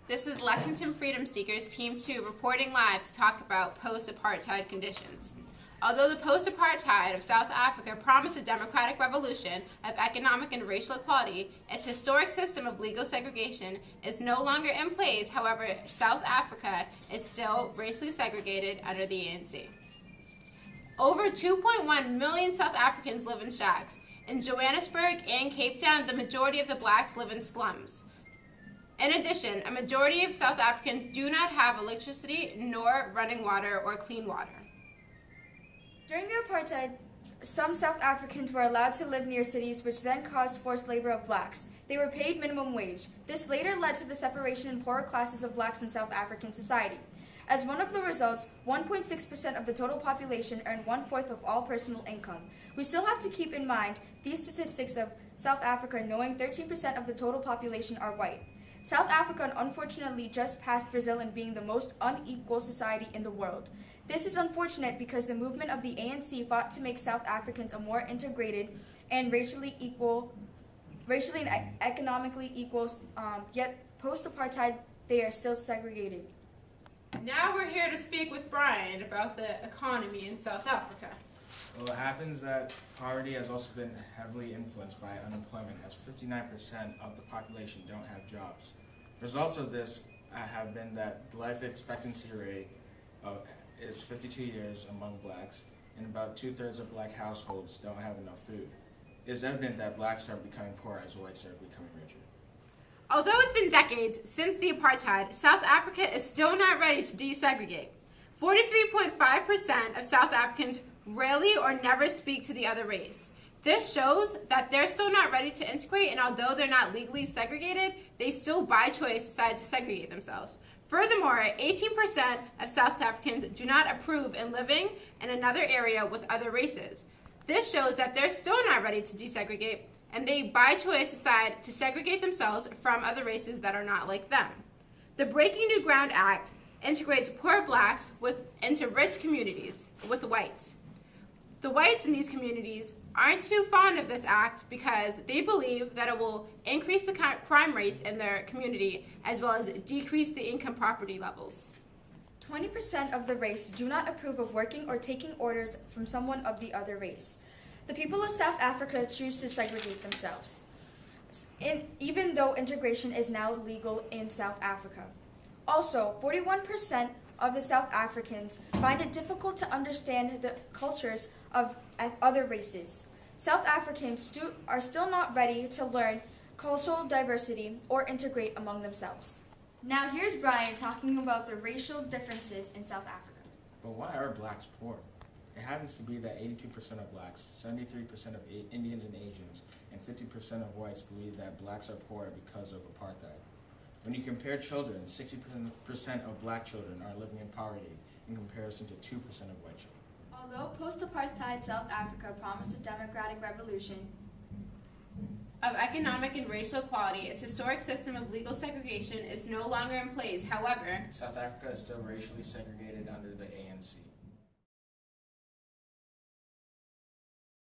This is Lexington.Freedom Seekers Team 2 reporting live to talk about post-apartheid conditions. Although the post-apartheid of South Africa promised a democratic revolution of economic and racial equality, its historic system of legal segregation is no longer in place. However, South Africa is still racially segregated under the ANC. Over 2.1 million South Africans live in shacks. In Johannesburg and Cape Town, the majority of the blacks live in slums. In addition, a majority of South Africans do not have electricity nor running water or clean water. During the apartheid, some South Africans were allowed to live near cities, which then caused forced labor of blacks. They were paid minimum wage. This later led to the separation in poorer classes of blacks in South African society. As one of the results, 1.6% of the total population earned 1/4 of all personal income. We still have to keep in mind these statistics of South Africa, knowing 13% of the total population are white. South Africa unfortunately just passed Brazil in being the most unequal society in the world. This is unfortunate because the movement of the ANC fought to make South Africans a more integrated and racially and economically equal, yet post-apartheid they are still segregated. Now we're here to speak with Brian about the economy in South Africa. Well, it happens that poverty has also been heavily influenced by unemployment, as 59% of the population don't have jobs. Results of this have been that the life expectancy rate is 52 years among blacks, and about 2/3 of black households don't have enough food. It is evident that blacks are becoming poor as whites are becoming richer. Although it's been decades since the apartheid, South Africa is still not ready to desegregate. 43.5% of South Africans rarely or never speak to the other race. This shows that they're still not ready to integrate, and although they're not legally segregated, they still by choice decide to segregate themselves. Furthermore, 18% of South Africans do not approve in living in another area with other races. This shows that they're still not ready to desegregate, and they by choice decide to segregate themselves from other races that are not like them. The Breaking New Ground Act integrates poor blacks into rich communities with whites. The whites in these communities aren't too fond of this act because they believe that it will increase the crime rates in their community as well as decrease the income property levels. 20% of the race do not approve of working or taking orders from someone of the other race. The people of South Africa choose to segregate themselves, even though integration is now legal in South Africa. Also, 41% of the South Africans find it difficult to understand the cultures of other races. South Africans are still not ready to learn cultural diversity or integrate among themselves. Now here's Brian talking about the racial differences in South Africa. But why are blacks poor? It happens to be that 82% of blacks, 73% of Indians and Asians, and 50% of whites believe that blacks are poor because of apartheid. When you compare children, 60% of black children are living in poverty in comparison to 2% of white children. Although post-apartheid South Africa promised a democratic revolution of economic and racial equality, its historic system of legal segregation is no longer in place. However, South Africa is still racially segregated under the ANC.